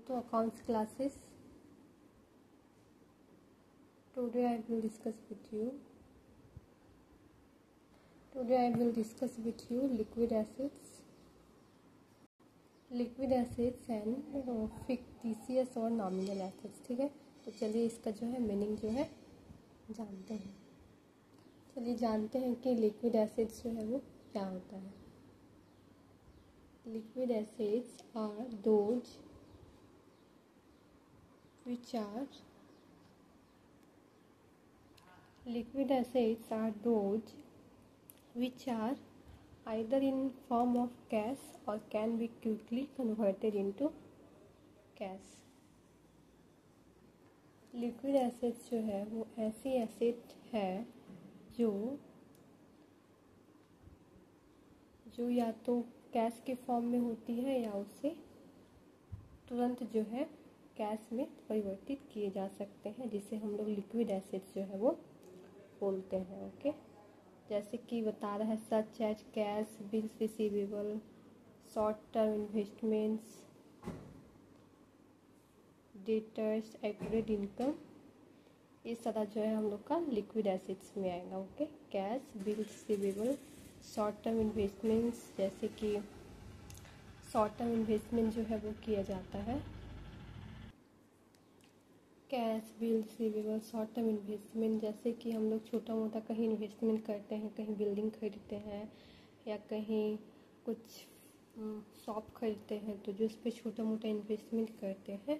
to accounts classes. Today I will discuss with you liquid assets and fictitious और nominal assets. ठीक है, तो चलिए इसका जो है मीनिंग जो है जानते हैं। चलिए जानते हैं कि लिक्विड एसेट्स जो है वो क्या होता है। Liquid assets are those which are either in form of cash or can be quickly converted into cash। Liquid assets जो है वो ऐसी एसेट है जो या तो कैश के फॉर्म में होती है या उसे तुरंत जो है कैश में परिवर्तित किए जा सकते हैं, जिसे हम लोग लिक्विड एसेट्स जो है वो बोलते हैं। ओके, जैसे कि बता रहा है such as cash, bills receivable, short term investments, debtors, accrued income, ये सारा जो है हम लोग का लिक्विड एसेट्स में आएगा। Okay, cash, bills receivable, short term investments, जैसे कि शॉर्ट टर्म इन्वेस्टमेंट जो है वो किया जाता है। Cash, bill receivable, short term investment, जैसे कि हम लोग छोटा मोटा कहीं इन्वेस्टमेंट करते हैं, कहीं बिल्डिंग खरीदते हैं या कहीं कुछ शॉप खरीदते हैं, तो जो उस पर छोटा मोटा इन्वेस्टमेंट करते हैं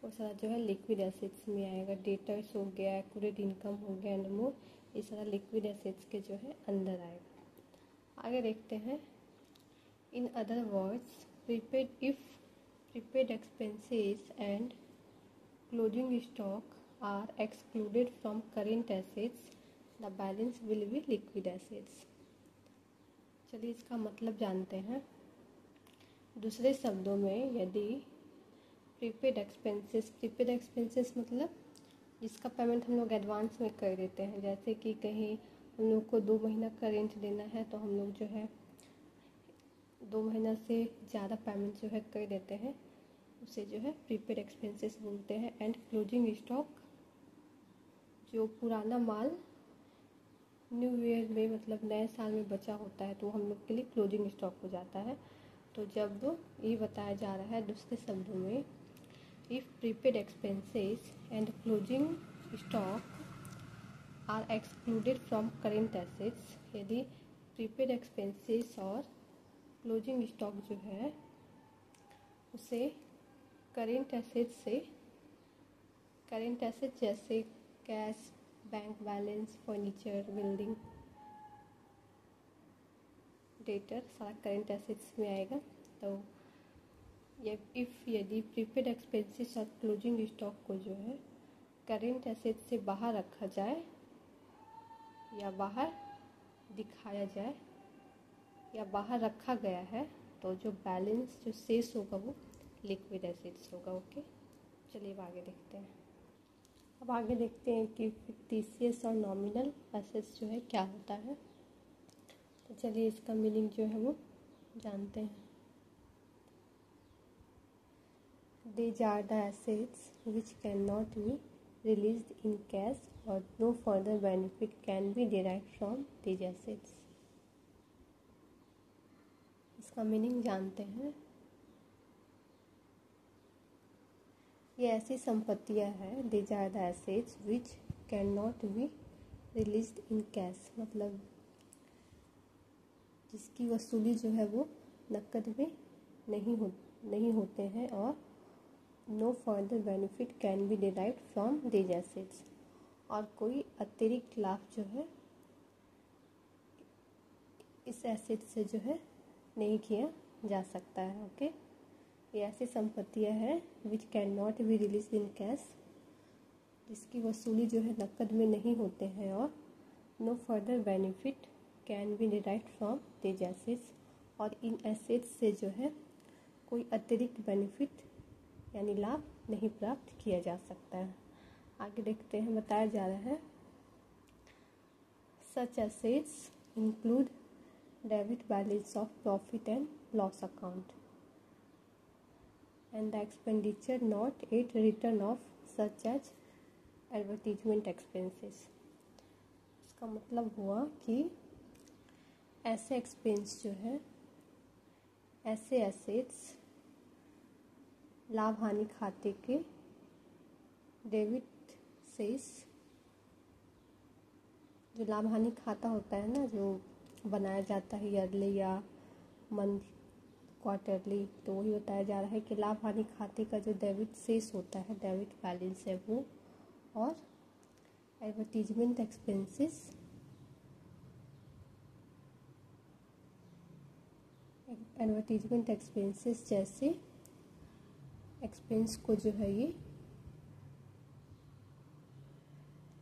वो सारा जो है लिक्विड एसेट्स में आएगा। डेटर्स हो गया, एक्यूरेट इनकम हो गया एंड मोर, ये सारा लिक्विड एसेट्स के जो है अंदर आएगा। आगे देखते हैं। In other words, prepaid expenses and closing stock are excluded from current assets, the balance will be liquid assets। चलिए इसका मतलब जानते हैं। दूसरे शब्दों में, यदि प्रीपेड एक्सपेंसेस मतलब जिसका पेमेंट हम लोग एडवांस में कर देते हैं, जैसे कि कहीं हम लोग को 2 महीना का रेंट देना है तो हम लोग जो है 2 महीना से ज़्यादा पेमेंट जो है कर देते हैं, उसे जो है प्रीपेड एक्सपेंसेस बोलते हैं। एंड क्लोजिंग स्टॉक, जो पुराना माल न्यू ईयर में मतलब नए साल में बचा होता है तो हम लोग के लिए क्लोजिंग स्टॉक हो जाता है। तो जब ये बताया जा रहा है दूसरे शब्दों में, if prepaid expenses and closing stock are excluded from current assets, यदि प्रीपेड एक्सपेंसेस और क्लोजिंग स्टॉक जो है उसे करेंट एसेट जैसे cash, bank balance, furniture, building, debtor, सारा करेंट एसेट्स में आएगा। तो यदि प्रीपेड एक्सपेंसेस और क्लोजिंग स्टॉक को जो है करेंट एसेट से बाहर रखा जाए या बाहर दिखाया जाए या बाहर रखा गया है, तो जो बैलेंस जो शेष होगा वो लिक्विड एसेट्स होगा। ओके, चलिए अब आगे देखते हैं। अब आगे देखते हैं कि फिक्टिशियस और नॉमिनल एसेट्स जो है क्या होता है। तो चलिए इसका मीनिंग जो है वो जानते हैं। These are the assets which cannot be released in cash or no further benefit can be derived from these assets। इसका मीनिंग जानते हैं। ये ऐसी संपत्तियां हैं, these are the assets which can not be released in cash, मतलब जिसकी वसूली जो है वो नकद में नहीं होते हैं, और no further benefit can be derived from these assets, और कोई अतिरिक्त लाभ जो है इस एसेट से जो है नहीं किया जा सकता है। ओके, ये ऐसी संपत्तियां हैं विच can not be release in cash, जिसकी वसूली जो है नकद में नहीं होते हैं, और no further benefit can be derived from these assets, और इन एसेट्स से जो है कोई अतिरिक्त बेनिफिट यानी लाभ नहीं प्राप्त किया जा सकता है। आगे देखते हैं। बताया जा रहा है सच assets include debit balance of profit and loss account. and the expenditure not yet written off such as advertisement expenses। इसका मतलब हुआ कि ऐसे एक्सपेंस जो है, ऐसे एसेट्स लाभ हानि खाते के डेबिट सेस, जो लाभ हानि खाता होता है ना, जो बनाया जाता है ईयरली या मंथ क्वार्टरली, तो वही बताया जा रहा है कि लाभ हानि खाते का जो डेबिट सेस होता है, डेबिट बैलेंस है वो, और एडवर्टीजमेंट एक्सपेंसेस जैसे एक्सपेंस को जो है ये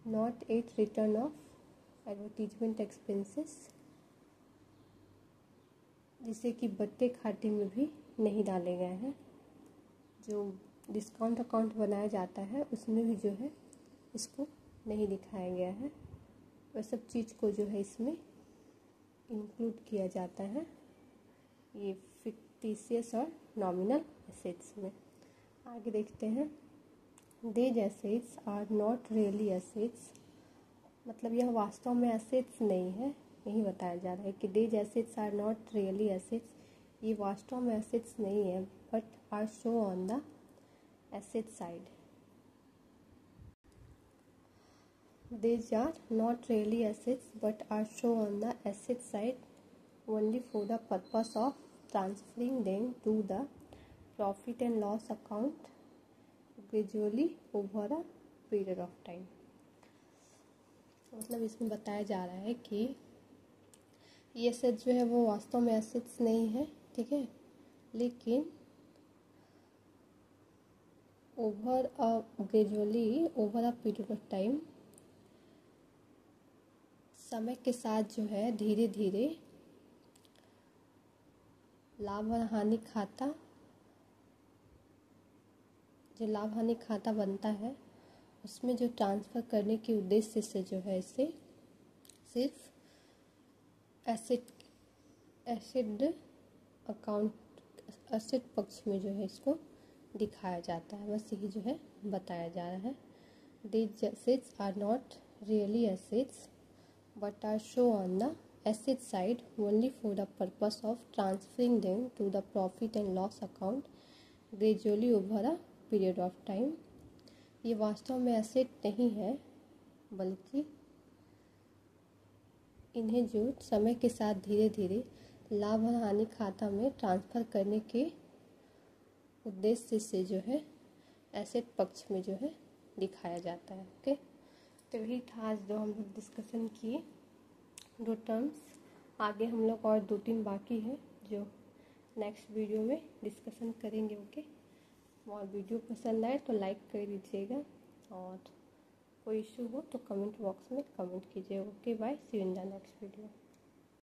not at return of advertisement expenses, जिसे कि बट्टे खाते में भी नहीं डाले गए हैं। जो डिस्काउंट अकाउंट बनाया जाता है उसमें भी जो है इसको नहीं दिखाया गया है। वह सब चीज़ को जो है इसमें इंक्लूड किया जाता है ये फिक्टिशियस और नॉमिनल एसेट्स में। आगे देखते हैं, these assets are not really assets, मतलब यह वास्तव में एसेट्स नहीं है, यही बताया जा रहा है कि these assets are not really assets, ये वास्तव में एसेट्स नहीं है, but are show on the asset side. These are not really assets but are shown on the asset side only for the purpose of transferring them to the profit and loss account gradually over a period of time। मतलब इसमें बताया जा रहा है कि ये asset जो है वो वास्तव में एसेट्स नहीं है, ठीक है, लेकिन gradually over a period of time, समय के साथ जो है धीरे धीरे लाभ और हानि खाता, जो लाभ हानि खाता बनता है उसमें जो ट्रांसफ़र करने के उद्देश्य से जो है इसे सिर्फ एसेट अकाउंट, एसेट पक्ष में जो है इसको दिखाया जाता है, बस यही जो है बताया जा रहा है। These assets are not really assets but are shown on the asset side only for the purpose of transferring them to the profit and loss account gradually over a period of time। ये वास्तव में asset नहीं है, बल्कि इन्हें जो समय के साथ धीरे धीरे लाभ और हानि खाता में ट्रांसफ़र करने के उद्देश्य से जो है एसेट पक्ष में जो है दिखाया जाता है। ओके, तो यही था आज जो हम लोग डिस्कशन किए, दो टर्म्स। आगे हम लोग और 2-3 बाकी है जो नेक्स्ट वीडियो में डिस्कशन करेंगे। ओके, और वीडियो पसंद आए तो लाइक कर दीजिएगा, और कोई इशू हो तो कमेंट बॉक्स में कमेंट कीजिए। Okay, bye, see you in the next video.